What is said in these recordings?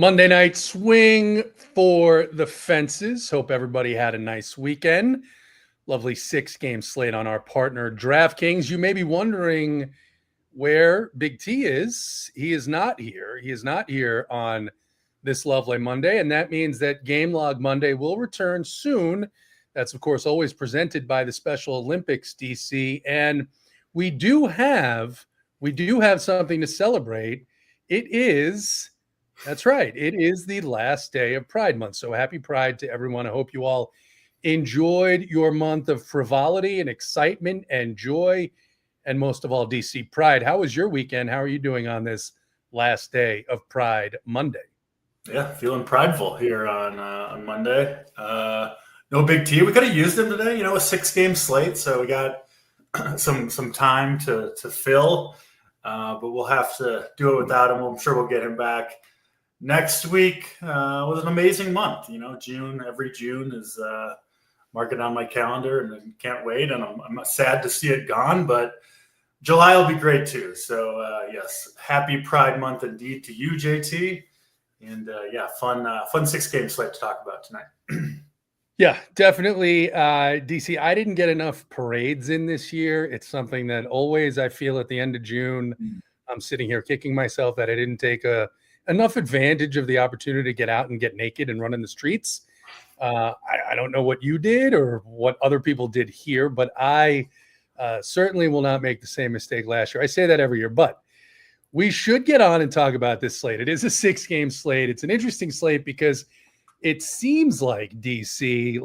Monday night swing for the fences. Hope everybody had a nice weekend. Lovely 6-game slate on our partner DraftKings. You may be wondering where Big T is. He is not here. He is not here on this lovely Monday, and that means that Game Log Monday will return soon. That's, of course, always presented by the Special Olympics, DC, and we do have something to celebrate. That's right. It is the last day of Pride Month. So happy Pride to everyone. I hope you all enjoyed your month of frivolity and excitement and joy, and most of all, DC Pride. How was your weekend? How are you doing on this last day of Pride Monday? Yeah, feeling prideful here on Monday. No Big T. We could have used him today. A 6-game slate, so we got some time to fill. But we'll have to do it without him. I'm sure we'll get him back next week. Was an amazing month. Every June is marking on my calendar, and I can't wait. And I'm sad to see it gone, but July will be great too. So yes, happy Pride Month indeed to you, JT. And fun 6-game slate to talk about tonight. Yeah, definitely. DC, I didn't get enough parades in this year. It's something that always I feel at the end of June, I'm sitting here kicking myself that I didn't take enough advantage of the opportunity to get out and get naked and run in the streets. I don't know what you did or what other people did here, but I certainly will not make the same mistake last year. I say that every year, but we should get on and talk about this slate. It is a 6-game slate. It's an interesting slate because it seems like DC,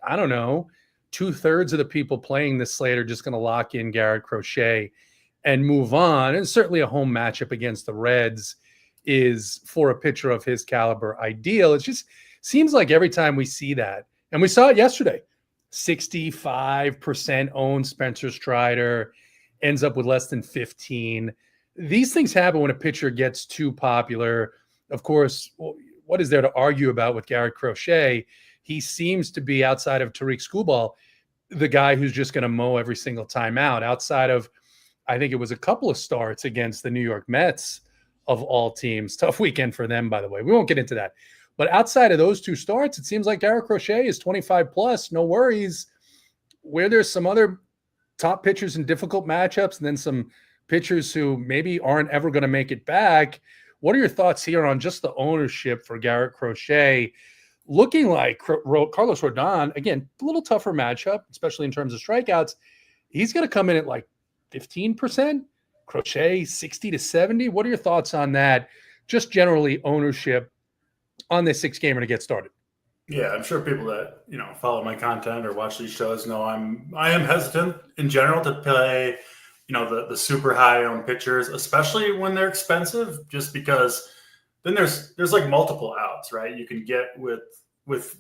I don't know, 2/3 of the people playing this slate are just going to lock in Garrett Crochet and move on. And certainly a home matchup against the Reds is, for a pitcher of his caliber, ideal. It just seems like every time we see that, and we saw it yesterday, 65% owned Spencer Strider, ends up with less than 15. These things happen when a pitcher gets too popular. Of course, what is there to argue about with Garrett Crochet? He seems to be, outside of Tariq Skubal, the guy who's just going to mow every single time out. Outside of, I think it was a couple of starts against the New York Mets of all teams. Tough weekend for them, by the way. We won't get into that. But outside of those two starts, it seems like Garrett Crochet is 25 plus, no worries. Where there's some other top pitchers in difficult matchups and then some pitchers who maybe aren't ever going to make it back. What are your thoughts here on just the ownership for Garrett Crochet? Looking like Carlos Rodon, again, a little tougher matchup, especially in terms of strikeouts. He's going to come in at like 15%. Crochet 60 to 70. What are your thoughts on that? Just generally ownership on this 6-gamer to get started. Yeah, I'm sure people that follow my content or watch these shows know I am hesitant in general to play the super high owned pitchers, especially when they're expensive, just because then there's like multiple outs, right? You can get with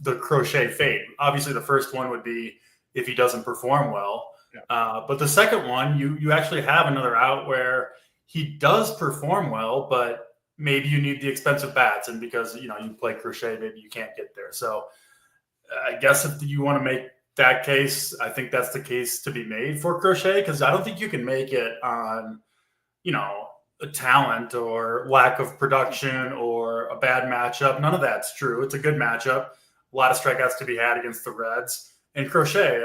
the Crochet fade. Obviously, the first one would be if he doesn't perform well. Yeah. But the second one, you actually have another out where he does perform well, but maybe you need the expensive bats, and because you play Crochet, maybe you can't get there. So I guess if you want to make that case, I think that's the case to be made for Crochet, because I don't think you can make it on, a talent or lack of production or a bad matchup. None of that's true. It's a good matchup. A lot of strikeouts to be had against the Reds. And Crochet,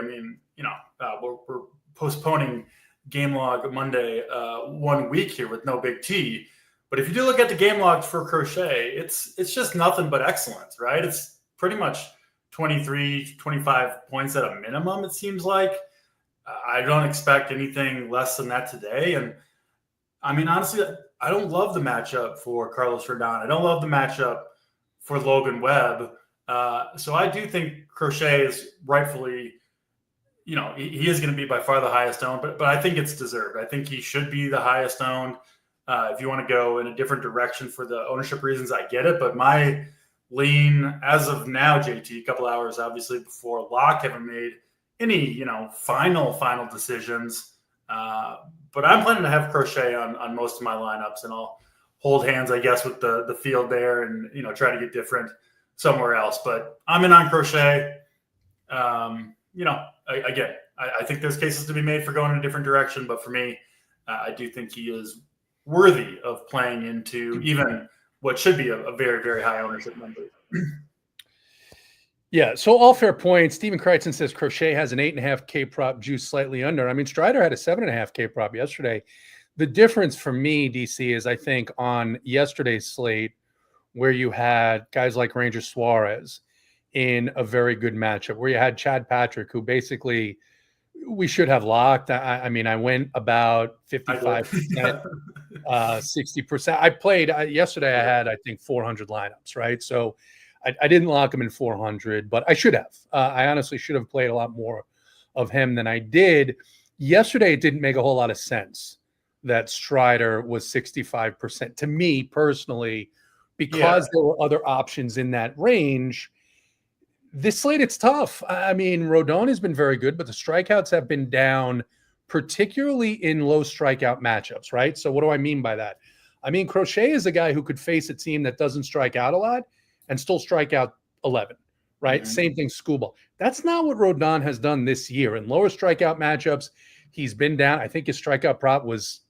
we're postponing Game Log Monday 1 week here with no Big T. But if you do look at the game log for Crochet, it's just nothing but excellence, right? It's pretty much 23, 25 points at a minimum, it seems like. I don't expect anything less than that today. And honestly, I don't love the matchup for Carlos Rodon. I don't love the matchup for Logan Webb. So I do think Crochet is rightfully, he is going to be by far the highest owned, but I think it's deserved. I think he should be the highest owned. If you want to go in a different direction for the ownership reasons, I get it. But my lean as of now, JT, a couple hours obviously before lock, haven't made any, final decisions. But I'm planning to have Crochet on most of my lineups, and I'll hold hands, I guess, with the field there and, try to get different somewhere else. But I'm in on Crochet. Again, I think there's cases to be made for going in a different direction. But for me, I do think he is worthy of playing into even what should be a very, very high ownership number. Yeah, so all fair points. Steven Kreitzen says Crochet has an 8.5K prop, juice slightly under. I mean, Strider had a 7.5K prop yesterday. The difference for me, DC, is I think on yesterday's slate where you had guys like Ranger Suarez in a very good matchup, where you had Chad Patrick, who basically we should have locked. I mean, I went about 55%, 60%. I played yesterday. I had, I think, 400 lineups, right? So I didn't lock him in 400, but I should have. I honestly should have played a lot more of him than I did. Yesterday, it didn't make a whole lot of sense that Strider was 65% to me personally, because there were other options in that range. This slate, it's tough. I mean, Rodon has been very good, but the strikeouts have been down, particularly in low strikeout matchups, right? So what do I mean by that? I mean, Crochet is a guy who could face a team that doesn't strike out a lot and still strike out 11, right? Mm-hmm. Same thing, Skubal. That's not what Rodon has done this year. In lower strikeout matchups, he's been down. I think his strikeout prop was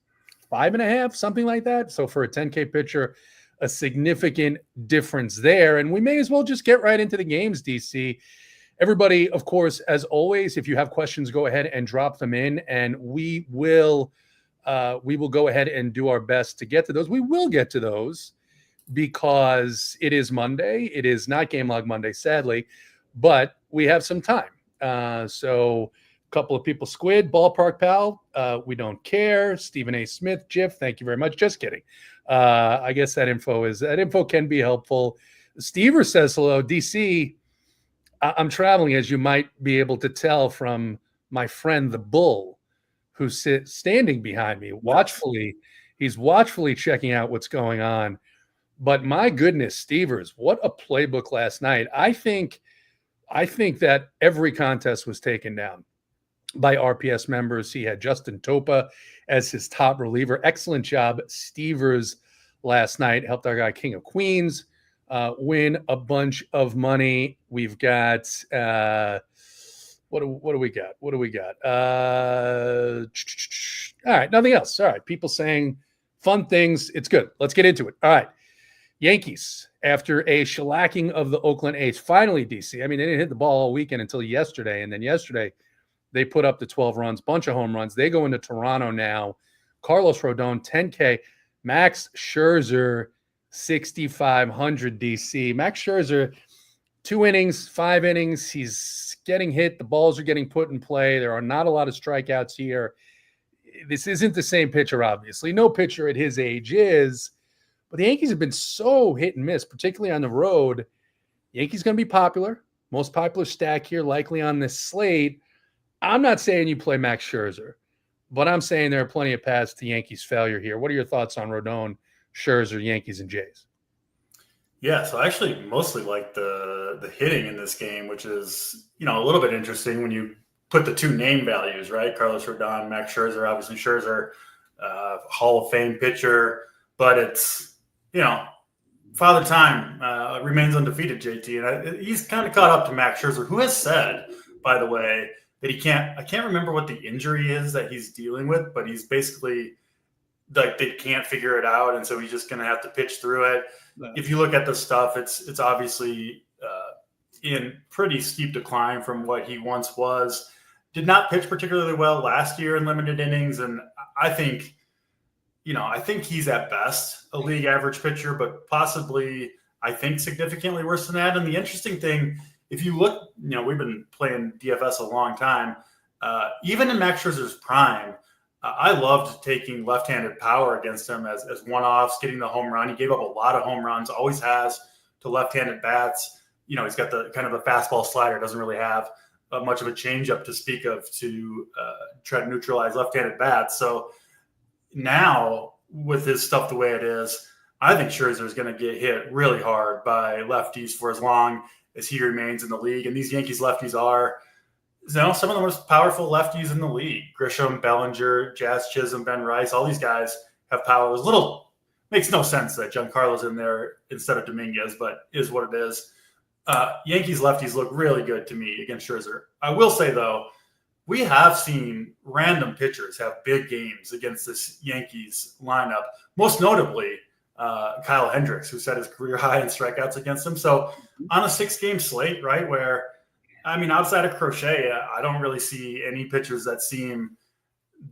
5.5, something like that. So for a 10K pitcher, a significant difference there. And we may as well just get right into the games, DC. Everybody, of course, as always, if you have questions, go ahead and drop them in, and we will go ahead and do our best to get to those. We will get to those because it is Monday. It is not Game Log Monday, sadly, but we have some time. So a couple of people, Squid, Ballpark Pal, we don't care. Stephen A. Smith, Jiff, thank you very much. Just kidding. I guess that info can be helpful. Stever says hello. DC, I'm traveling, as you might be able to tell from my friend the Bull, who's standing behind me watchfully. He's watchfully checking out what's going on. But my goodness, Stevers, what a playbook last night. I think that every contest was taken down by RPS members. He had Justin Topa as his top reliever. Excellent job, Stevers, last night. Helped our guy King of Queens win a bunch of money. We've got what do we got? All right, nothing else. All right, people saying fun things. It's good. Let's get into it. All right. Yankees, after a shellacking of the Oakland A's, finally, DC. I mean, they didn't hit the ball all weekend until yesterday, and then yesterday they put up the 12 runs, bunch of home runs. They go into Toronto now. Carlos Rodon, 10K. Max Scherzer, 6,500 DC. Max Scherzer, 2 innings, 5 innings. He's getting hit. The balls are getting put in play. There are not a lot of strikeouts here. This isn't the same pitcher, obviously. No pitcher at his age is. But the Yankees have been so hit and miss, particularly on the road. Yankees going to be popular. Most popular stack here, likely on this slate. I'm not saying you play Max Scherzer, but I'm saying there are plenty of paths to Yankees failure here. What are your thoughts on Rodon, Scherzer, Yankees, and Jays? Yeah, so I actually mostly like the hitting in this game, which is, a little bit interesting when you put the two name values, right? Carlos Rodon, Max Scherzer. Obviously, Scherzer, Hall of Fame pitcher, but it's, Father Time remains undefeated, JT. And he's kind of caught up to Max Scherzer, who has said, by the way, that I can't remember what the injury is that he's dealing with, but he's basically like they can't figure it out. And so he's just going to have to pitch through it. No. If you look at the stuff, it's obviously in pretty steep decline from what he once was. Did not pitch particularly well last year in limited innings. And I think he's at best a league average pitcher, but possibly, I think, significantly worse than that. And the interesting thing, if you look, we've been playing DFS a long time. Even in Max Scherzer's prime, I loved taking left-handed power against him as one-offs, getting the home run. He gave up a lot of home runs, always has, to left-handed bats. He's got the kind of the fastball slider, doesn't really have much of a changeup to speak of to try to neutralize left-handed bats. So now, with his stuff the way it is, I think Scherzer is going to get hit really hard by lefties for as long as he remains in the league. And these Yankees lefties are, some of the most powerful lefties in the league. Grisham, Bellinger, Jazz Chisholm, Ben Rice, all these guys have power. Makes no sense that Giancarlo's in there instead of Dominguez, but is what it is. Yankees lefties look really good to me against Scherzer. I will say, though, we have seen random pitchers have big games against this Yankees lineup. Most notably, Kyle Hendricks, who set his career high in strikeouts against him. So on a 6-game slate, right, where, I mean, outside of Crochet, I don't really see any pitchers that seem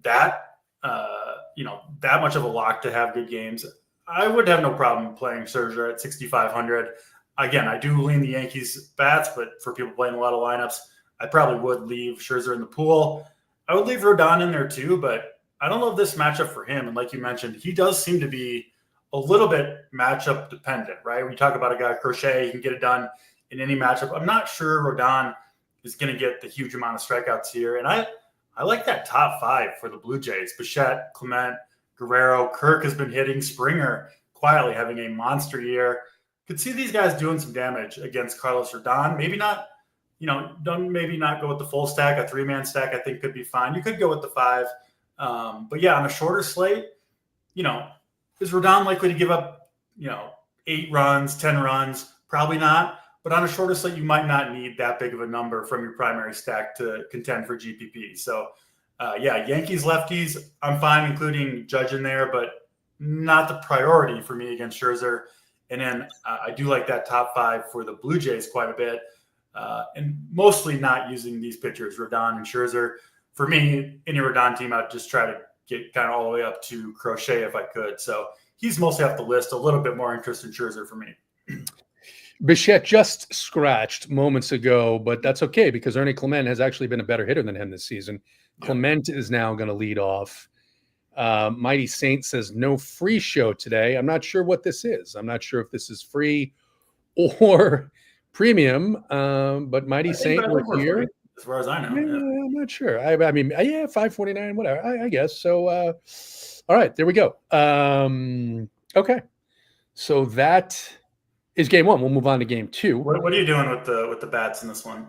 that, that much of a lock to have good games. I would have no problem playing Scherzer at 6,500. Again, I do lean the Yankees bats, but for people playing a lot of lineups, I probably would leave Scherzer in the pool. I would leave Rodon in there too, but I don't love this matchup for him. And like you mentioned, he does seem to be a little bit matchup dependent, right? When you talk about a guy, Crochet, he can get it done in any matchup. I'm not sure Rodon is going to get the huge amount of strikeouts here. And I like that top 5 for the Blue Jays. Bichette, Clement, Guerrero, Kirk has been hitting. Springer quietly having a monster year. Could see these guys doing some damage against Carlos Rodon. Maybe not, maybe not go with the full stack. A 3-man stack I think could be fine. You could go with the 5. But yeah, on a shorter slate, is Rodon likely to give up, 8 runs, 10 runs? Probably not. But on a shorter slate, you might not need that big of a number from your primary stack to contend for GPP. So, Yankees lefties, I'm fine including Judge in there, but not the priority for me against Scherzer. And then I do like that top 5 for the Blue Jays quite a bit, and mostly not using these pitchers, Rodon and Scherzer. For me, any Rodon team, I'd just try to get kind of all the way up to Crochet if I could. So he's mostly off the list. A little bit more interest in Scherzer for me. Bichette just scratched moments ago, but that's okay because Ernie Clement has actually been a better hitter than him this season. Yeah. Clement is now going to lead off. Mighty Saint says no free show today. I'm not sure what this is. I'm not sure if this is free or premium, but Mighty Saint was here. Free, as far as I know. Yeah. I'm not sure. I mean, $5.49, whatever, I guess. So, all right, there we go. Okay. So that is game 1. We'll move on to game 2. What are you doing with the bats in this one?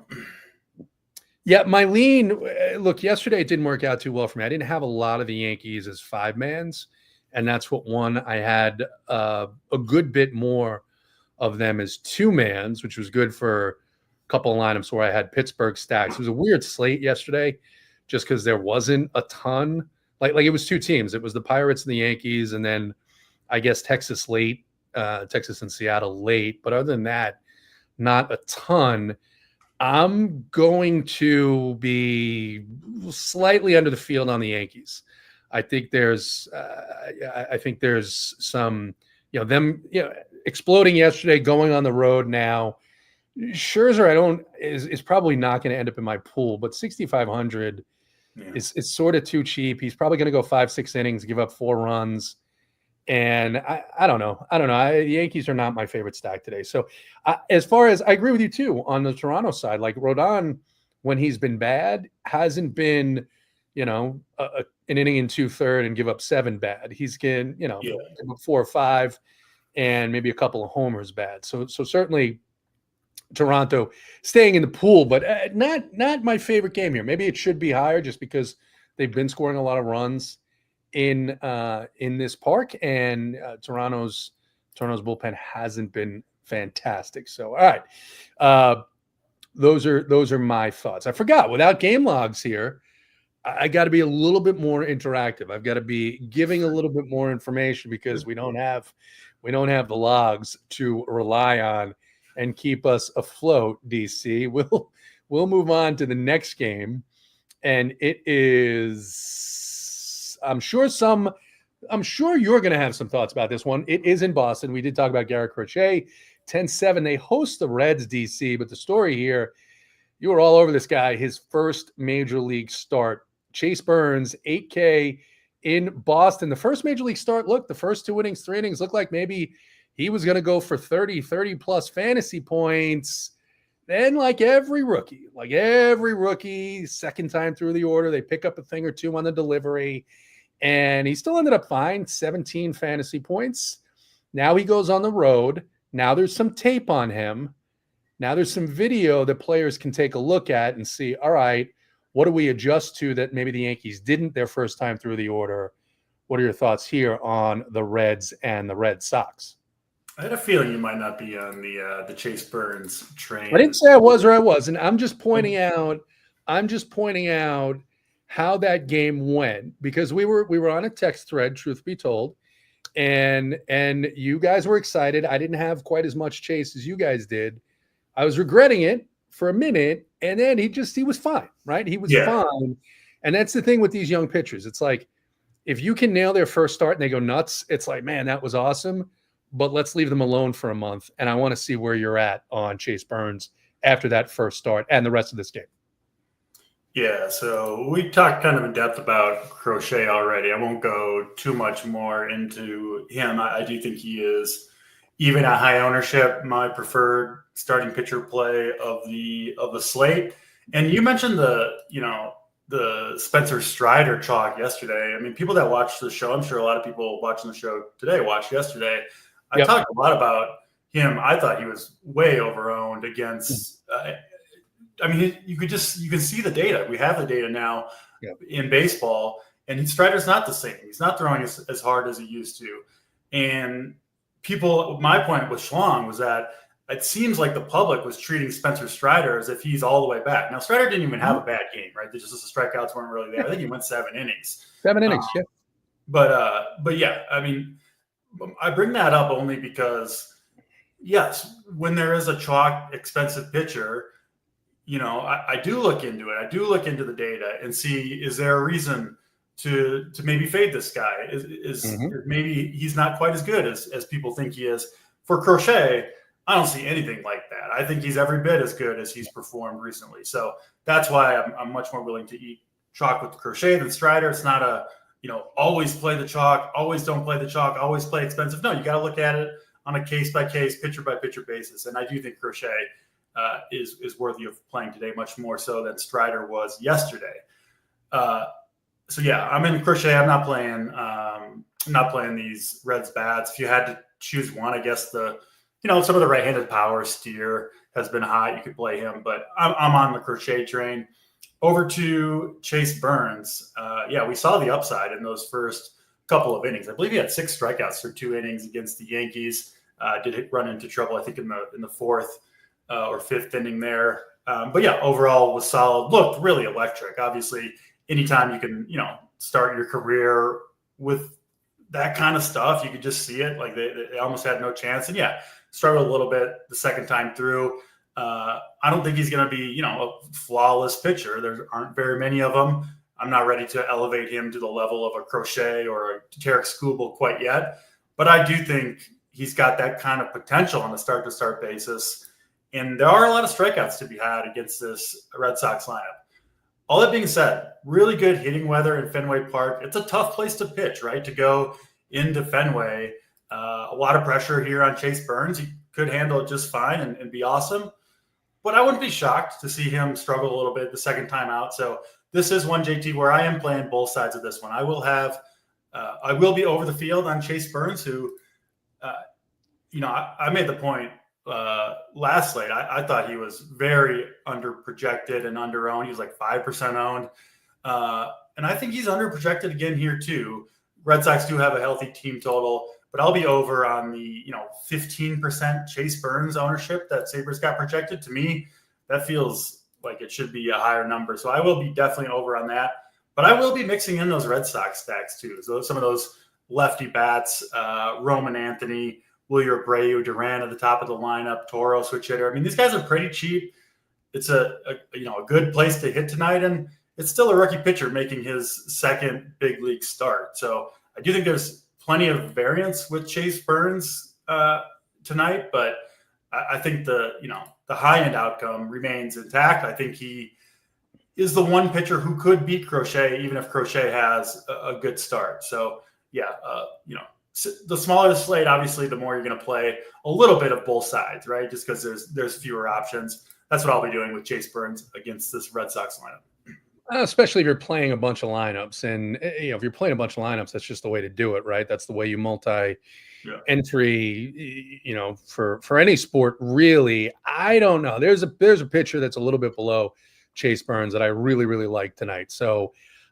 Yeah, my lean, look, yesterday it didn't work out too well for me. I didn't have a lot of the Yankees as 5-mans, and that's what won. I had a good bit more of them as 2-mans, which was good for a couple of lineups where I had Pittsburgh stacks. It was a weird slate yesterday just because there wasn't a ton. Like it was 2 teams. It was the Pirates and the Yankees, and then I guess Texas and Seattle late. But other than that, not a ton. I'm going to be slightly under the field on the Yankees. I think there's some, them, exploding yesterday, going on the road now. Scherzer, is probably not going to end up in my pool, but 6,500 is sort of too cheap. He's probably going to go 5-6 innings, give up 4 runs. And I don't know. The Yankees are not my favorite stack today. So as far as I agree with you too, on the Toronto side, like Rodon, when he's been bad, hasn't been, an inning and 2/3 and give up 7 bad. He's give up 4 or 5 and maybe a couple of homers bad. So certainly Toronto staying in the pool, but not my favorite game here. Maybe it should be higher just because they've been scoring a lot of runs in this park, and Toronto's bullpen hasn't been fantastic. So, all right, those are my thoughts. I forgot, without game logs here, I got to be a little bit more interactive. I've got to be giving a little bit more information because we don't have the logs to rely on and keep us afloat. DC, we'll move on to the next game, and it is. I'm sure you're going to have some thoughts about this one. It is in Boston. We did talk about Garrett Crochet, 10-7. They host the Reds, DC. But the story here, you were all over this guy. His first major league start. Chase Burns, 8K in Boston. The first major league start, look, the first 2 innings, 3 innings looked like maybe he was going to go for 30 plus fantasy points. Then, like every rookie, second time through the order, they pick up a thing or 2 on the delivery. And he still ended up fine, 17 fantasy points. Now he goes on the road. Now there's some tape on him. Now there's some video that players can take a look at and see, all right, what do we adjust to that maybe the Yankees didn't their first time through the order? What are your thoughts here on the Reds and the Red Sox? I had a feeling you might not be on the Chase Burns train. I didn't say I was or I wasn't. I'm just pointing out how that game went, because we were on a text thread, truth be told, and you guys were excited. I didn't have quite as much chase as you guys did. I was regretting it for a minute, and then he was fine, right? He was fine. And that's the thing with these young pitchers. It's like, if you can nail their first start and they go nuts, it's like, man, that was awesome. But let's leave them alone for a month. And I want to see where you're at on Chase Burns after that first start and the rest of this game. Yeah, so we talked kind of in depth about Crochet already. I won't go too much more into him. I do think he is, even at high ownership, my preferred starting pitcher play of the slate. And you mentioned the Spencer Strider chalk yesterday. I mean, people that watched the show, I'm sure a lot of people watching the show today watched yesterday. I talked a lot about him. I thought he was way overowned against. I mean, you can see the data. We have the data now in baseball, and Strider's not the same. He's not throwing as hard as he used to. And my point with Schlong was that it seems like the public was treating Spencer Strider as if he's all the way back. Now, Strider didn't even have a bad game, right? The strikeouts weren't really there. I think he went 7 innings. 7 innings, yeah. But yeah, I mean, I bring that up only because, yes, when there is a chalk expensive pitcher, I do look into it. I do look into the data and see, is there a reason to maybe fade this guy? Is maybe he's not quite as good as people think he is. For Crochet, I don't see anything like that. I think he's every bit as good as he's performed recently. So that's why I'm much more willing to eat chalk with Crochet than Strider. It's not a, always play the chalk, always don't play the chalk, always play expensive. No, you got to look at it on a case-by-case, pitcher-by-pitcher basis. And I do think Crochet is worthy of playing today, much more so than Strider was yesterday. So yeah, I'm in Crochet. I'm not playing these Reds bats. If you had to choose one, I guess some of the right-handed power, Steer has been hot. You could play him, but I'm on the Crochet train. Over to Chase Burns. We saw the upside in those first couple of innings. I believe he had 6 strikeouts for 2 innings against the Yankees. Did run into trouble, I think, in the 4th or 5th inning there. But yeah, overall was solid. Looked really electric. Obviously, anytime you can, start your career with that kind of stuff, you could just see it. Like they almost had no chance. And yeah, struggled a little bit the second time through. I don't think he's going to be, a flawless pitcher. There aren't very many of them. I'm not ready to elevate him to the level of a Crochet or a Tarek Skubal quite yet. But I do think he's got that kind of potential on a start-to-start basis. And there are a lot of strikeouts to be had against this Red Sox lineup. All that being said, really good hitting weather in Fenway Park. It's a tough place to pitch, right? To go into Fenway. A lot of pressure here on Chase Burns. He could handle it just fine and be awesome. But I wouldn't be shocked to see him struggle a little bit the second time out. So this is one, JT, where I am playing both sides of this one. I will be over the field on Chase Burns, who, I made the point last slate. I thought he was very under-projected and under-owned. He was like 5% owned. And I think he's under-projected again here too. Red Sox do have a healthy team total, but I'll be over on the 15% Chase Burns ownership that Sabres got projected. To me, that feels like it should be a higher number. So I will be definitely over on that. But I will be mixing in those Red Sox stacks too. So some of those lefty bats, Roman Anthony, Wilyer Abreu, Duran at the top of the lineup, Toro switch hitter. I mean, these guys are pretty cheap. It's a good place to hit tonight, and it's still a rookie pitcher making his second big league start. So I do think there's plenty of variance with Chase Burns tonight, but I think the high end outcome remains intact. I think he is the one pitcher who could beat Crochet, even if Crochet has a good start. So yeah, the smaller the slate, obviously, the more you're going to play a little bit of both sides, right? Just because there's fewer options. That's what I'll be doing with Chase Burns against this Red Sox lineup. Especially if you're playing a bunch of lineups, and if you're playing a bunch of lineups, that's just the way to do it, right? That's the way you multi-entry. For any sport, really. I don't know. There's a pitcher that's a little bit below Chase Burns that I really, really like tonight. So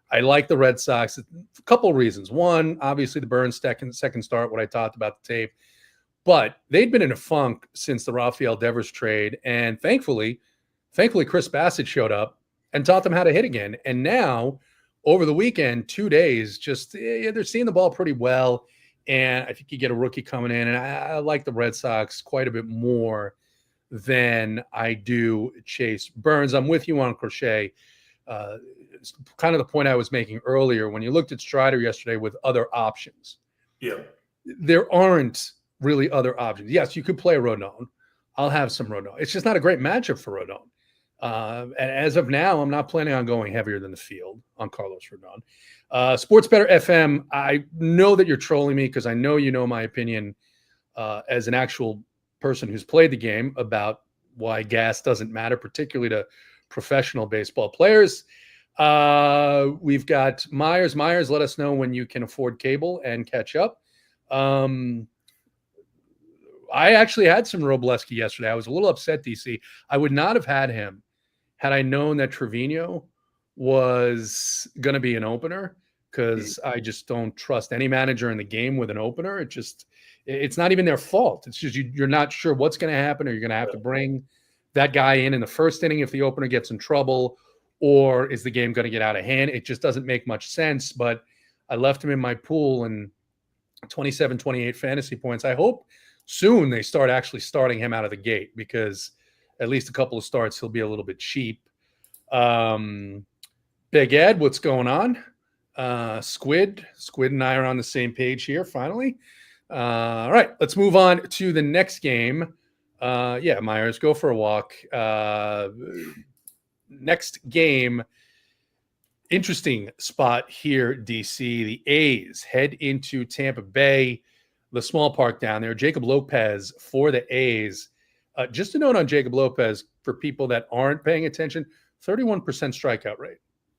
I like the Red Sox. A couple of reasons. One, obviously the Burns second start, what I talked about the tape. But they'd been in a funk since the Rafael Devers trade. And thankfully, Chris Bassett showed up and taught them how to hit again. And now, over the weekend, 2 days, they're seeing the ball pretty well. And I think you get a rookie coming in, and I like the Red Sox quite a bit more than I do Chase Burns. I'm with you on Crochet. It's kind of the point I was making earlier. When you looked at Strider yesterday with other options, there aren't really other options. Yes, you could play Rodon. I'll have some Rodon. It's just not a great matchup for Rodon. And as of now, I'm not planning on going heavier than the field on Carlos Rodon. Sports Better FM, I know that you're trolling me because I know you know my opinion as an actual person who's played the game about why gas doesn't matter, particularly to professional baseball players. We've got Myers. Myers, let us know when you can afford cable and catch up. I actually had some Robleski yesterday. I was a little upset, DC. I would not have had him had I known that Trevino was going to be an opener, because I just don't trust any manager in the game with an opener. It's not even their fault. It's just you're not sure what's going to happen, or you're going to have to bring that guy in the first inning if the opener gets in trouble, or is the game going to get out of hand? It just doesn't make much sense. But I left him in my pool and 27, 28 fantasy points. I hope soon they start actually starting him out of the gate, because at least a couple of starts he'll be a little bit cheap. Big Ed, what's going on? Squid and I are on the same page here finally. All right, let's move on to the next game. Myers, go for a walk. Next game, interesting spot here, DC. The A's head into Tampa Bay, the small park down there. Jacob Lopez for the A's. Just a note on Jacob Lopez for people that aren't paying attention, 31% strikeout rate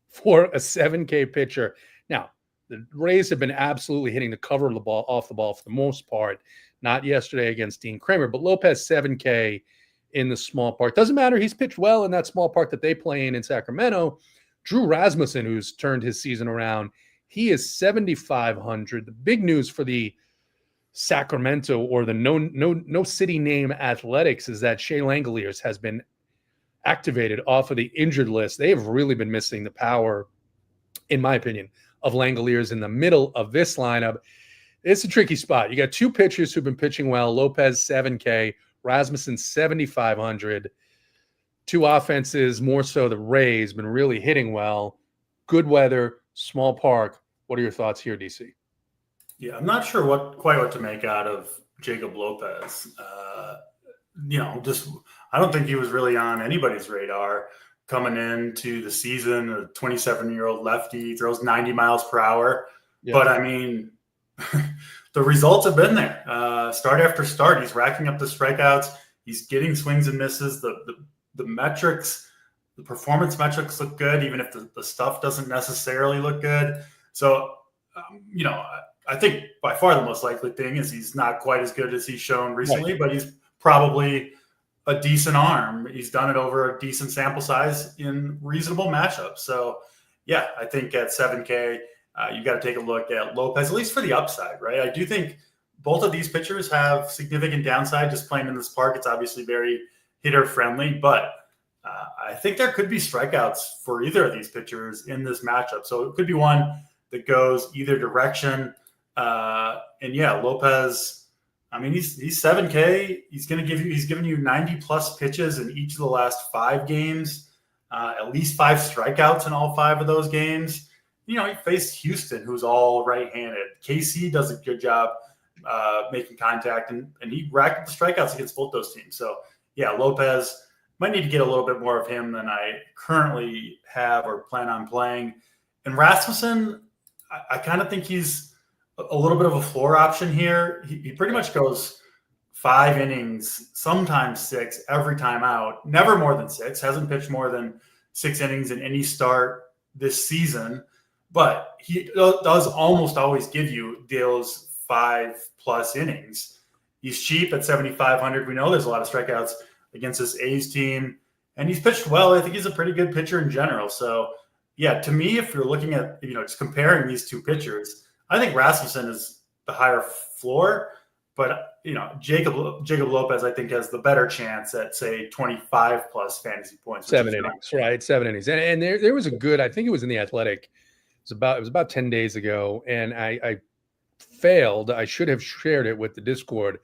for a 7K pitcher. Now, the Rays have been absolutely hitting the cover of the ball off the ball for the most part. Not yesterday against Dean Kramer, but Lopez 7K in the small park. Doesn't matter. He's pitched well in that small park that they play in Sacramento. Drew Rasmussen, who's turned his season around, he is 7,500. The big news for the Sacramento, or the no city name Athletics, is that Shea Langoliers has been activated off of the injured list. They have really been missing the power, in my opinion, of Langoliers in the middle of this lineup. It's a tricky spot. You got two pitchers who've been pitching well. Lopez 7K, Rasmussen 7,500. Two offenses, more so the Rays, been really hitting well. Good weather, small park. What are your thoughts here, DC? Yeah, I'm not sure what to make out of Jacob Lopez. I don't think he was really on anybody's radar coming into the season. A 27-year-old lefty, throws 90 miles per hour. Yeah. But I mean, the results have been there. Start after start, he's racking up the strikeouts. He's getting swings and misses. The metrics, the performance metrics look good, even if the stuff doesn't necessarily look good. So, I think by far the most likely thing is he's not quite as good as he's shown recently, right, but he's probably a decent arm. He's done it over a decent sample size in reasonable matchups. So, yeah, I think at 7K, you got to take a look at Lopez, at least for the upside, right? I do think both of these pitchers have significant downside just playing in this park. It's obviously very hitter-friendly, but I think there could be strikeouts for either of these pitchers in this matchup. So it could be one that goes either direction. Lopez, I mean, he's 7K. He's giving you 90 plus pitches in each of the last 5 games, at least 5 strikeouts in all 5 of those games. He faced Houston, who's all right-handed. KC does a good job making contact, and he racked up the strikeouts against both those teams. So, yeah, Lopez might need to get a little bit more of him than I currently have or plan on playing. And Rasmussen, I kind of think he's a little bit of a floor option here. He pretty much goes 5 innings, sometimes 6, every time out. Never more than 6. Hasn't pitched more than 6 innings in any start this season. But he does almost always give you those 5+ innings. He's cheap at 7,500. We know there's a lot of strikeouts against this A's team, and he's pitched well. I think he's a pretty good pitcher in general. So, yeah, to me, if you're looking at, just comparing these two pitchers, I think Rasmussen is the higher floor, but, Jacob Lopez, I think, has the better chance at, say, 25+ fantasy points. 7 innings, right? 7 innings. And there was a good, I think it was in the Athletic. It was about 10 days ago. And I failed. I should have shared it with the Discord,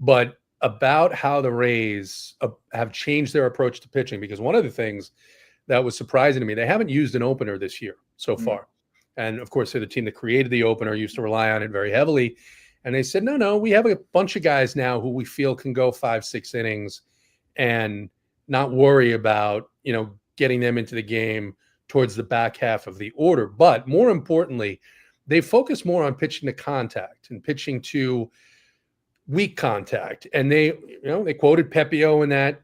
but about how the Rays have changed their approach to pitching, because one of the things that was surprising to me, they haven't used an opener this year so far. And of course, they're the team that created the opener, used to rely on it very heavily. And they said, no, we have a bunch of guys now who we feel can go 5-6 innings and not worry about, getting them into the game towards the back half of the order. But more importantly, they focus more on pitching to contact and pitching to weak contact. And they quoted Pepio in that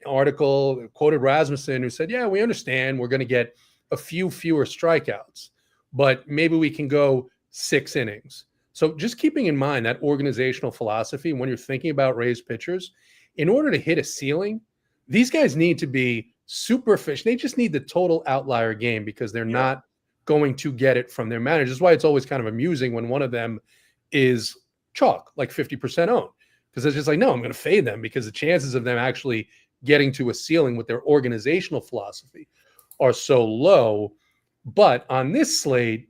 article, quoted Rasmussen, who said, yeah, we understand we're going to get a few fewer strikeouts, but maybe we can go 6 innings. So just keeping in mind that organizational philosophy when you're thinking about Rays pitchers, in order to hit a ceiling, these guys need to be super efficient. They just need the total outlier game because they're not going to get it from their managers. That's why it's always kind of amusing when one of them is chalk, like 50% owned, because it's just like, no, I'm going to fade them because the chances of them actually getting to a ceiling with their organizational philosophy are so low. But on this slate,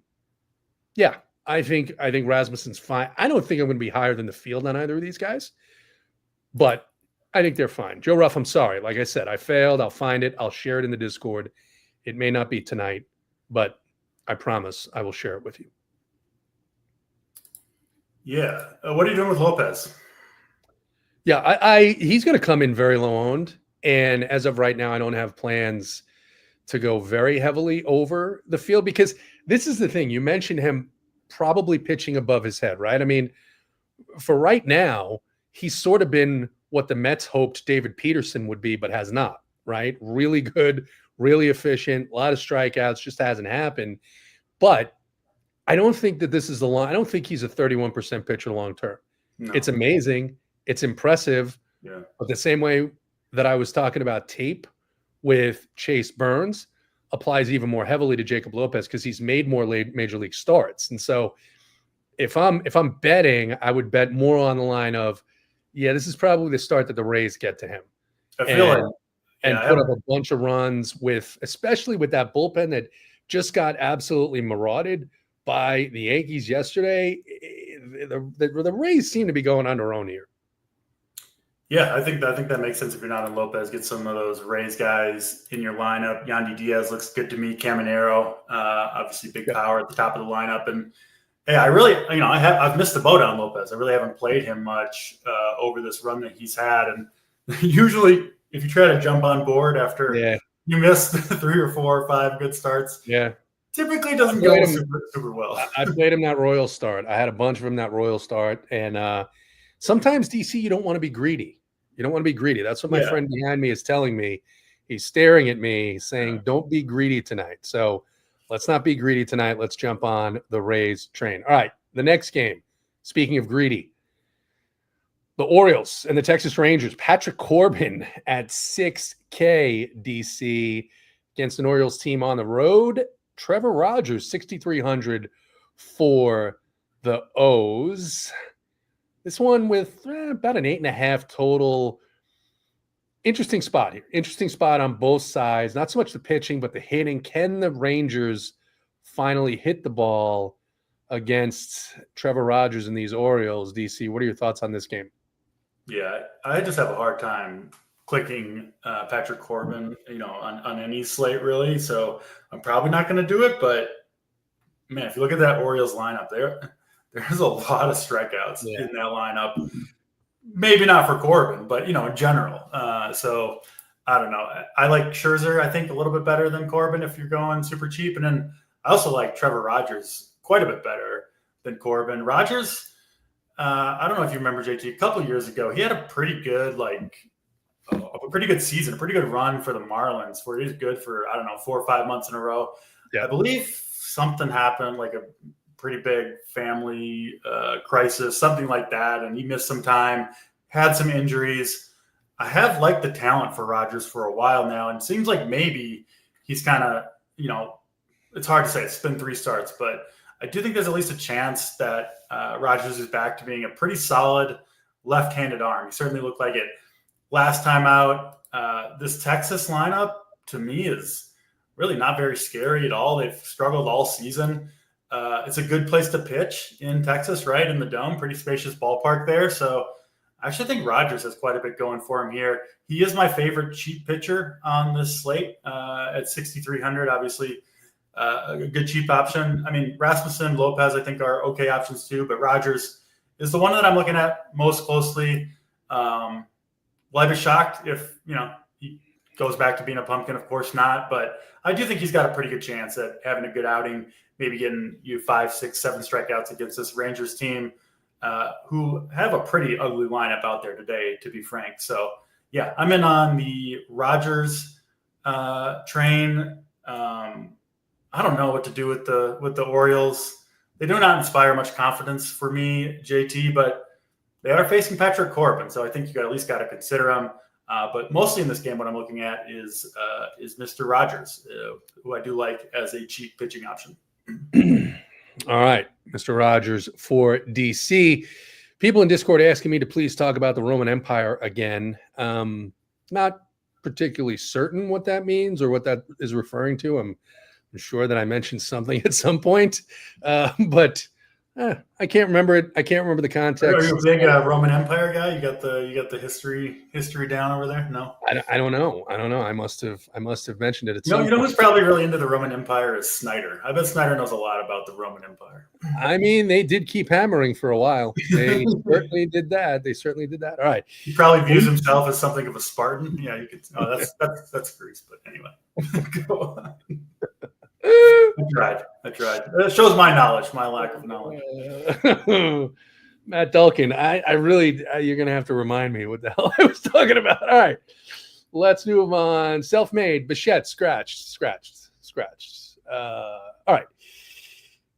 yeah, I think Rasmussen's fine. I don't think I'm going to be higher than the field on either of these guys, but I think they're fine. Joe Ruff, I'm sorry. Like I said, I failed. I'll find it. I'll share it in the Discord. It may not be tonight, but I promise I will share it with you. Yeah. What are you doing with Lopez? Yeah, he's going to come in very low owned. And as of right now, I don't have plans to go very heavily over the field because this is the thing. You mentioned him probably pitching above his head, right? I mean, for right now, he's sort of been what the Mets hoped David Peterson would be, but has not, right? Really good, really efficient, a lot of strikeouts, just hasn't happened. But I don't think that this is the long. I don't think he's a 31% pitcher long term. No. It's amazing. It's impressive. Yeah. But the same way that I was talking about tape with Chase Burns applies even more heavily to Jacob Lopez because he's made more major league starts. And so if I'm betting, I would bet more on the line of, yeah, this is probably the start that the Rays get to him. I feel put up a bunch of runs especially with that bullpen that just got absolutely marauded by the Yankees yesterday. The Rays seem to be going on their own here. Yeah, I think that makes sense if you're not on Lopez. Get some of those Rays guys in your lineup. Yandy Diaz looks good to me. Caminero, obviously big power at the top of the lineup. And hey, I really, I've missed the boat on Lopez. I really haven't played him much over this run that he's had. And usually, if you try to jump on board after you miss 3 or 4 or 5 good starts, typically doesn't go super well. I played him that Royal start. I had a bunch of him that Royal start, and sometimes DC, you don't want to be greedy. You don't want to be greedy. That's what my friend behind me is telling me. He's staring at me saying, don't be greedy tonight. So let's not be greedy tonight. Let's jump on the Rays train. All right, the next game, speaking of greedy, the Orioles and the Texas Rangers. Patrick Corbin at 6K DC against an Orioles team on the road. Trevor Rogers, 6,300 for the O's. This one with about an 8.5 total. Interesting spot here. Interesting spot on both sides. Not so much the pitching, but the hitting. Can the Rangers finally hit the ball against Trevor Rogers and these Orioles? DC, what are your thoughts on this game? Yeah, I just have a hard time clicking Patrick Corbin, on any slate really. So I'm probably not going to do it. But man, if you look at that Orioles lineup, there's a lot of strikeouts in that lineup. Maybe not for Corbin, but, in general. So I don't know. I like Scherzer, I think, a little bit better than Corbin if you're going super cheap. And then I also like Trevor Rogers quite a bit better than Corbin. Rogers, I don't know if you remember, JT, a couple of years ago, he had a pretty good, season, a pretty good run for the Marlins where he was good for, 4 or 5 months in a row. Yeah. I believe something happened, like a pretty big family crisis, something like that. And he missed some time, had some injuries. I have liked the talent for Rogers for a while now. And it seems like maybe he's kind of, it's hard to say. It's been 3 starts, but I do think there's at least a chance that Rogers is back to being a pretty solid left-handed arm. He certainly looked like it last time out. This Texas lineup, to me, is really not very scary at all. They've struggled all season. it's a good place to pitch in Texas, right? In the Dome, pretty spacious ballpark there. So I actually think Rogers has quite a bit going for him here. He is my favorite cheap pitcher on this slate at 6,300. Obviously, a good cheap option. I mean, Rasmussen, Lopez, I think are okay options too, but Rogers is the one that I'm looking at most closely. Will I be shocked if, he goes back to being a pumpkin? Of course not, but I do think he's got a pretty good chance at having a good outing, maybe getting you 5, 6, 7 strikeouts against this Rangers team, who have a pretty ugly lineup out there today, to be frank. So, yeah, I'm in on the Rogers train. I don't know what to do with the Orioles. They do not inspire much confidence for me, JT, but they are facing Patrick Corbin, so I think you at least got to consider them. But mostly in this game, what I'm looking at is Mr. Rogers, who I do like as a cheap pitching option. All right, Mr. Rogers for DC. People in Discord asking me to please talk about the Roman Empire again. Not particularly certain what that means or what that is referring to. I'm sure that I mentioned something at some point, but I can't remember it. I can't remember the context. Are you a big Roman Empire guy? You got the history down over there? No, I don't know. I must have mentioned it at some point. You know who's probably really into the Roman Empire is Snyder. I bet Snyder knows a lot about the Roman Empire. I mean, they did keep hammering for a while. They certainly did that. All right. He probably views himself as something of a Spartan. Yeah, you could. Oh, that's Greece. But anyway, go on. I tried. It shows my lack of knowledge. Matt Dulkin, I really, you're going to have to remind me what the hell I was talking about. All right, let's move on. Self-made, Bichette, scratched. All right,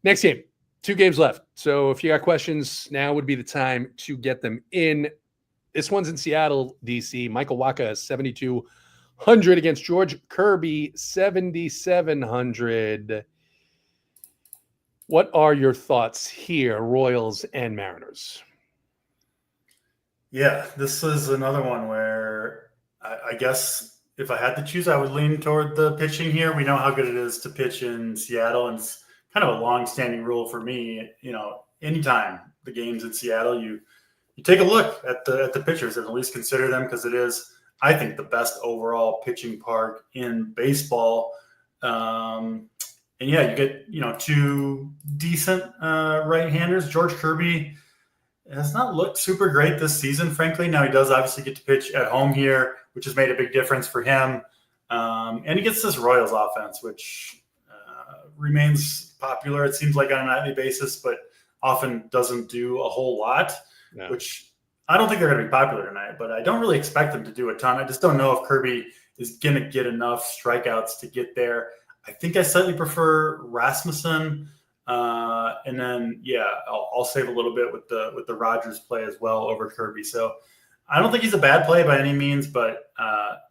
next game. 2 games left. So if you got questions, now would be the time to get them in. This one's in Seattle, DC. Michael Wacha is 7,200 against George Kirby, 7,700. What are your thoughts here, Royals and Mariners? Yeah, this is another one where I guess if I had to choose, I would lean toward the pitching here. We know how good it is to pitch in Seattle, and it's kind of a long-standing rule for me. Anytime the game's in Seattle, you take a look at the pitchers and at least consider them, because it is, I think, the best overall pitching park in baseball. And yeah, you get 2 decent right-handers. George Kirby has not looked super great this season, frankly. Now he does obviously get to pitch at home here, which has made a big difference for him. And he gets this Royals offense, which remains popular, it seems like, on a nightly basis, but often doesn't do a whole lot, which I don't think they're going to be popular tonight, but I don't really expect them to do a ton. I just don't know if Kirby is going to get enough strikeouts to get there. I think I slightly prefer Rasmussen. And then, I'll save a little bit with the Rogers play as well over Kirby. So I don't think he's a bad play by any means, but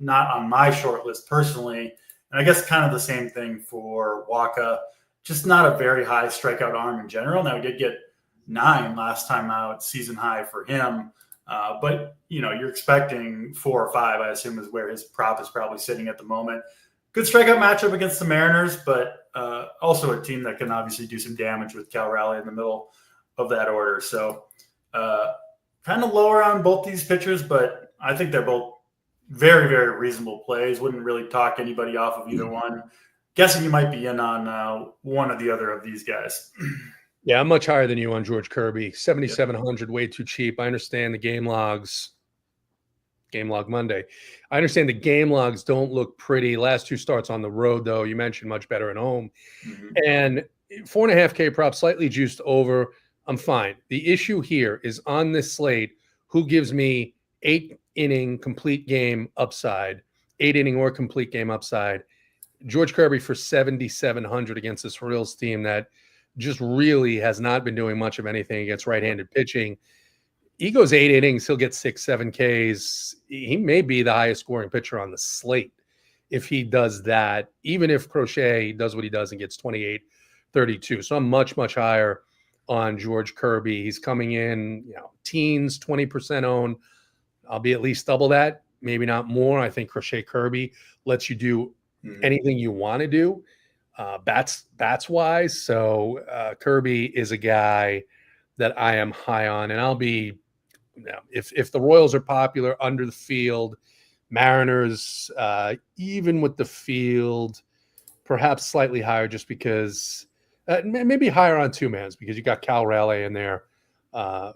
not on my short list personally. And I guess kind of the same thing for Wacha. Just not a very high strikeout arm in general. Now, he did get 9 last time out, season high for him. But, you're expecting 4 or 5, I assume, is where his prop is probably sitting at the moment. Good strikeout matchup against the Mariners, but also a team that can obviously do some damage with Camporeale in the middle of that order. So kind of lower on both these pitchers, but I think they're both very, very reasonable plays. Wouldn't really talk anybody off of either one. Guessing you might be in on one or the other of these guys. Yeah, I'm much higher than you on George Kirby. 7,700, way too cheap. I understand the game log Monday. I understand the game logs don't look pretty. Last 2 starts on the road, though, you mentioned much better at home. Mm-hmm. And 4.5K prop, slightly juiced over. I'm fine. The issue here is on this slate, who gives me 8-inning complete game upside, 8-inning or complete game upside. George Kirby for 7,700 against this Orioles team that just really has not been doing much of anything against right-handed pitching. He goes 8 innings, he'll get 6-7 Ks. He may be the highest scoring pitcher on the slate if he does that, even if Crochet does what he does and gets 28-32. So I'm much, much higher on George Kirby. He's coming in, teens, 20% owned. I'll be at least double that, maybe not more. I think Crochet Kirby lets you do anything you want to do. bats wise. So Kirby is a guy that I am high on, and I'll be, if the Royals are popular under the field, Mariners, even with the field, perhaps slightly higher, just because maybe higher on two mans, because you got Cal Raleigh in there,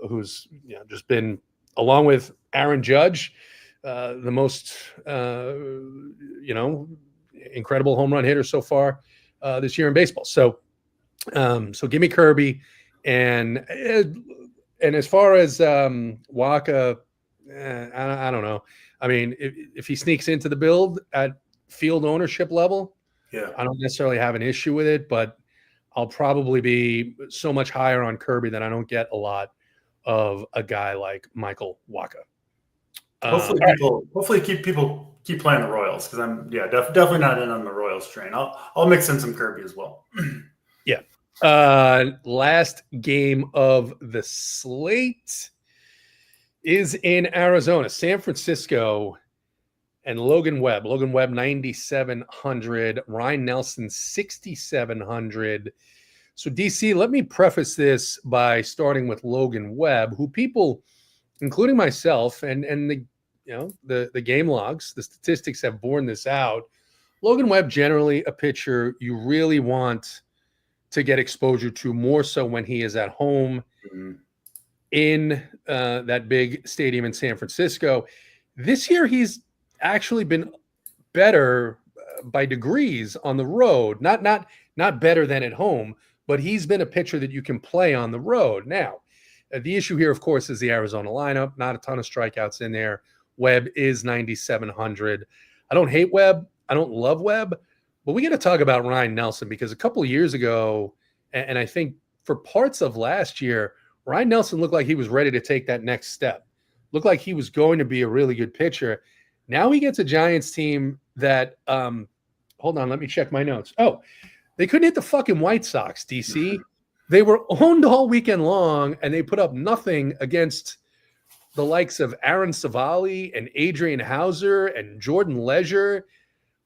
who's just been, along with Aaron Judge, the most incredible home run hitter so far this year in baseball. So give me Kirby, and as far as Waka, I don't know. I mean, if he sneaks into the build at field ownership level, I don't necessarily have an issue with it, but I'll probably be so much higher on Kirby that I don't get a lot of a guy like Michael Waka. Hopefully people keep playing the Royals, because I'm definitely not in on the Royals train. I'll mix in some Kirby as well. Yeah. Last game of the slate is in Arizona. San Francisco and Logan Webb. Logan Webb 9,700. Ryan Nelson 6,700. So DC, let me preface this by starting with Logan Webb, who people, including myself and the game logs, the statistics have borne this out. Logan Webb, generally a pitcher you really want to get exposure to, more so when he is at home in that big stadium in San Francisco. This year, he's actually been better by degrees on the road. Not better than at home, but he's been a pitcher that you can play on the road. Now, the issue here, of course, is the Arizona lineup. Not a ton of strikeouts in there. Webb is 9,700. I don't hate Webb. I don't love Webb. But we got to talk about Ryan Nelson, because a couple of years ago, and I think for parts of last year, Ryan Nelson looked like he was ready to take that next step. Looked like he was going to be a really good pitcher. Now he gets a Giants team that, hold on, let me check my notes. Oh, they couldn't hit the fucking White Sox, DC. They were owned all weekend long, and they put up nothing against the likes of Aaron Savali and Adrian Hauser and Jordan Leisure.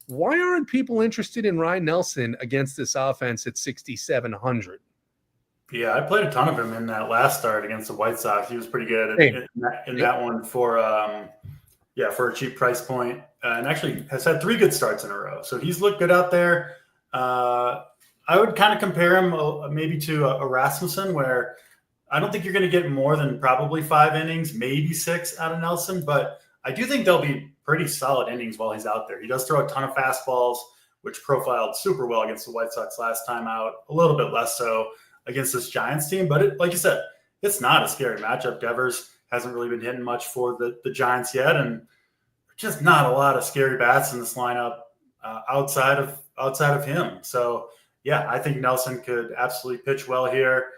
Why aren't people interested in Ryan Nelson against this offense at 6,700? Yeah, I played a ton of him in that last start against the White Sox. He was pretty good in that one for a cheap price point, and actually has had 3 good starts in a row. So he's looked good out there. I would kind of compare him maybe to a Rasmussen, where I don't think you're going to get more than probably 5 innings, maybe 6 out of Nelson, but I do think they'll be pretty solid innings while he's out there. He does throw a ton of fastballs, which profiled super well against the White Sox last time out, a little bit less so against this Giants team. But like you said, it's not a scary matchup. Devers hasn't really been hitting much for the Giants yet, and just not a lot of scary bats in this lineup outside of him. So, yeah, I think Nelson could absolutely pitch well here.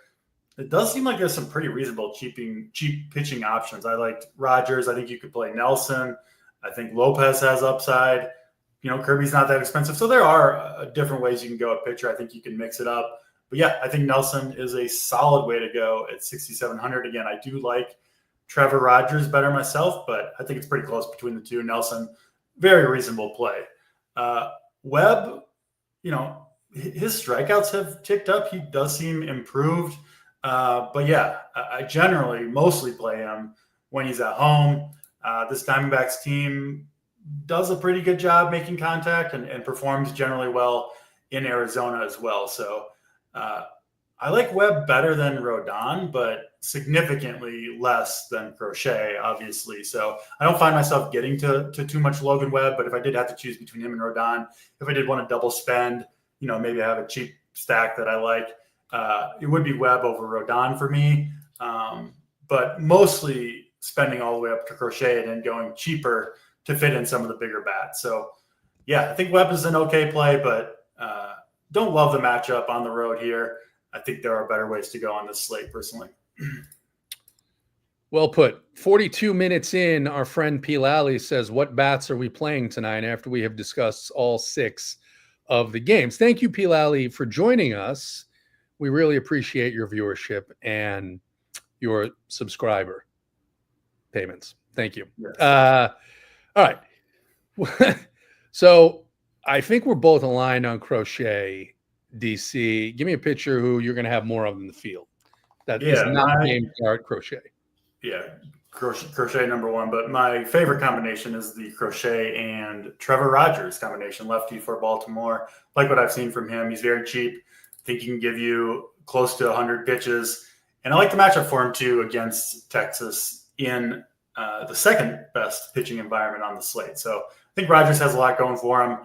It does seem like there's some pretty reasonable cheap pitching options. I liked Rogers. I think you could play Nelson. I think Lopez has upside. Kirby's not that expensive. So there are different ways you can go at pitcher. I think you can mix it up. But yeah, I think Nelson is a solid way to go at 6,700. Again, I do like Trevor Rogers better myself, but I think it's pretty close between the two. Nelson, very reasonable play. Webb, his strikeouts have ticked up. He does seem improved. But yeah, I generally mostly play him when he's at home. This Diamondbacks team does a pretty good job making contact and performs generally well in Arizona as well. So I like Webb better than Rodon, but significantly less than Crochet, obviously. So I don't find myself getting to too much Logan Webb, but if I did have to choose between him and Rodon, if I did want to double spend, maybe I have a cheap stack that I like, it would be Webb over Rodon for me. But mostly spending all the way up to Crochet and then going cheaper to fit in some of the bigger bats. So yeah, I think Webb is an okay play, but don't love the matchup on the road here. I think there are better ways to go on this slate personally. Well put. 42 minutes in, our friend P. Lally says, what bats are we playing tonight after we have discussed all 6 of the games? Thank you, P. Lally, for joining us. We really appreciate your viewership and your subscriber payments. Thank you. Yes. All right. So I think we're both aligned on Crochet. DC. Give me a pitcher who you're going to have more of in the field. That is not named Garrett Crochet. Yeah, Crochet number one. But my favorite combination is the Crochet and Trevor Rogers combination, lefty for Baltimore. Like what I've seen from him, he's very cheap. I think he can give you close to 100 pitches. And I like the matchup for him, too, against Texas in the second best pitching environment on the slate. So I think Rogers has a lot going for him.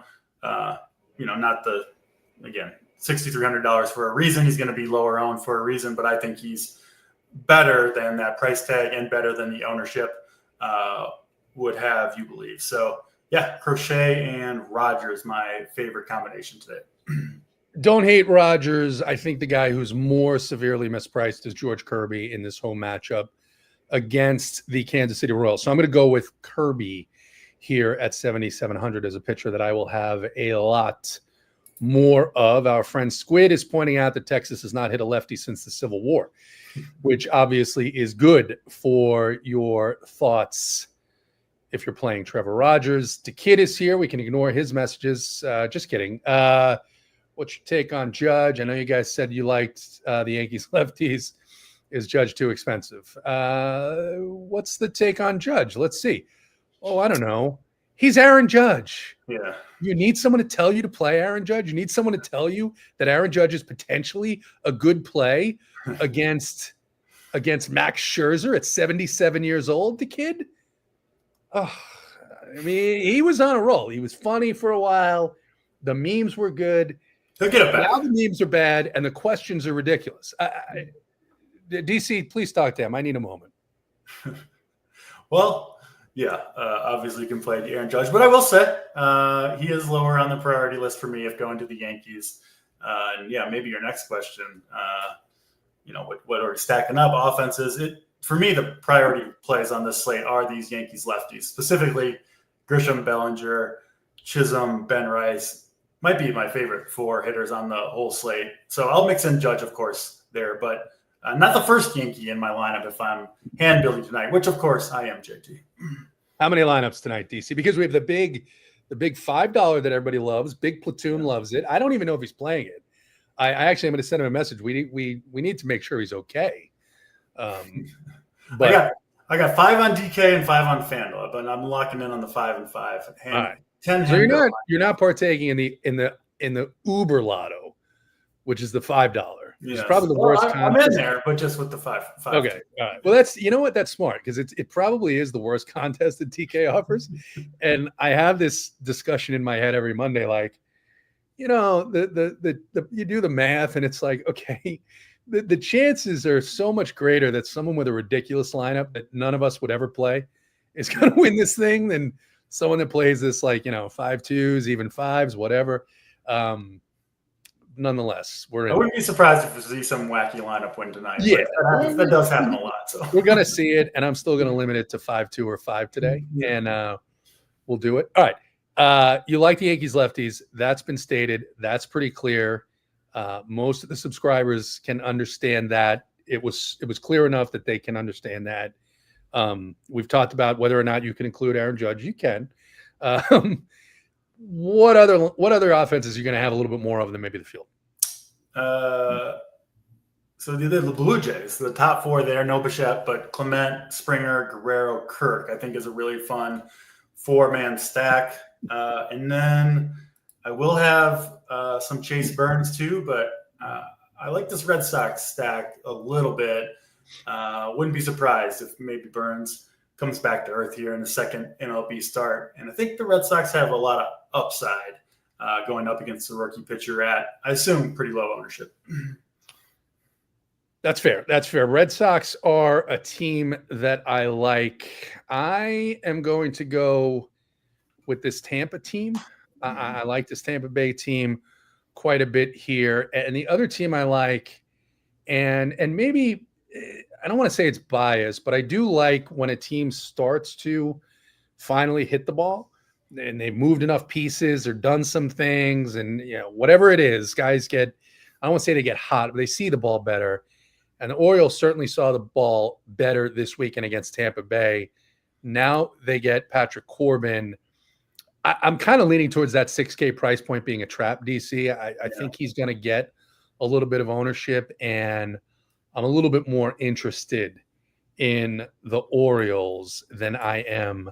Not again, $6,300 for a reason. He's going to be lower owned for a reason, but I think he's better than that price tag and better than the ownership would have you believe. So, yeah, Crochet and Rogers, my favorite combination today. Don't hate Rogers. I think the guy who's more severely mispriced is George Kirby in this home matchup against the Kansas City Royals. So I'm going to go with Kirby here at 7,700 as a pitcher that I will have a lot more of. Our friend Squid is pointing out that Texas has not hit a lefty since the Civil War, which obviously is good for your thoughts if you're playing Trevor Rogers. The kid is here. We can ignore his messages. Just kidding. What's your take on Judge? I know you guys said you liked the Yankees lefties. Is Judge too expensive? What's the take on Judge? Let's see. Oh, I don't know. He's Aaron Judge. Yeah. You need someone to tell you to play Aaron Judge. You need someone to tell you that Aaron Judge is potentially a good play against Max Scherzer at 77 years old, the kid. Oh, I mean, he was on a roll. He was funny for a while. The memes were good. He'll get it back. Now the memes are bad and the questions are ridiculous. DC, please talk to him. I need a moment. Well, yeah, obviously you can play Aaron Judge, but I will say he is lower on the priority list for me if going to the Yankees. And yeah, maybe your next question, what are we stacking up offenses? For me, the priority plays on this slate are these Yankees lefties, specifically Grisham, Bellinger, Chisholm, Ben Rice. Might be my favorite four hitters on the whole slate. So I'll mix in Judge, of course, there, but not the first Yankee in my lineup if I'm hand building tonight, which of course I am, JT. How many lineups tonight, DC? Because we have the big $5 that everybody loves. Big Platoon loves it. I don't even know if he's playing it. I actually am going to send him a message. We need to make sure he's okay. But I got 5 on DK and 5 on FanDuel, but I'm locking in on the 5 and 5. All right. So you're not partaking in the Uber Lotto, which is the $5. It's probably the worst. I'm in there, but just with the 5. Okay, all right. Well, that's smart because it probably is the worst contest that TK offers, and I have this discussion in my head every Monday, like, you do the math, and it's like, okay, the chances are so much greater that someone with a ridiculous lineup that none of us would ever play is going to win this thing than someone that plays this 5-2s, even 5s, whatever. Nonetheless, I wouldn't be surprised if we see some wacky lineup win tonight. Yeah, that does happen a lot. So we're gonna see it, and I'm still gonna limit it to 5-2 or 5 today, and we'll do it. All right. You like the Yankees lefties? That's been stated. That's pretty clear. Most of the subscribers can understand that. It was clear enough that they can understand that. We've talked about whether or not you can include Aaron Judge. You can. What other offenses are you going to have a little bit more of than maybe the field? So the Blue Jays, the top 4 there, no Bichette, but Clement, Springer, Guerrero, Kirk, I think is a really fun 4-man stack. And then I will have some Chase Burns too, but I like this Red Sox stack a little bit. Wouldn't be surprised if maybe Burns comes back to earth here in the second MLB start. And I think the Red Sox have a lot of upside going up against the rookie pitcher at, I assume, pretty low ownership. That's fair. Red Sox are a team that I like. I am going to go with this Tampa team. I like this Tampa Bay team quite a bit here. And the other team I like, and maybe I don't want to say it's biased, but I do like when a team starts to finally hit the ball and they've moved enough pieces or done some things, and whatever it is, guys get, I don't want to say they get hot, but they see the ball better. And the Orioles certainly saw the ball better this weekend against Tampa Bay. Now they get Patrick Corbin. I'm kind of leaning towards that 6K price point being a trap, DC. I think he's going to get a little bit of ownership, and I'm a little bit more interested in the Orioles than I am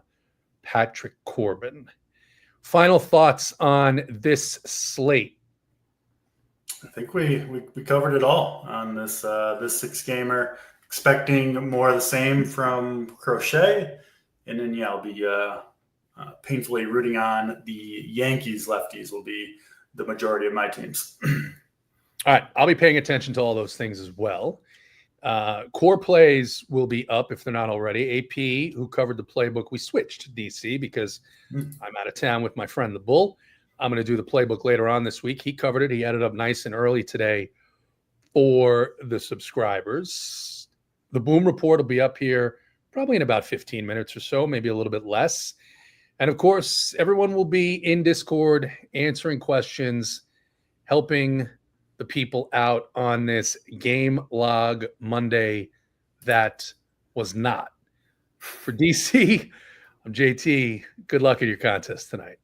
Patrick Corbin. Final thoughts on this slate? I think we covered it all on this this 6-gamer. Expecting more of the same from Crochet, and then I'll be painfully rooting on the Yankees. Lefties will be the majority of my teams. All right, I'll be paying attention to all those things as well. Core plays will be up if they're not already. AP, who covered the playbook, we switched to DC because I'm out of town with my friend the Bull. I'm going to do the playbook later on this week. He covered it. He had it up nice and early today for the subscribers. The Boom Report will be up here probably in about 15 minutes or so, maybe a little bit less. And of course, everyone will be in Discord answering questions, helping the people out on this Game Log Monday that was not. For DC, I'm JT. Good luck at your contest tonight.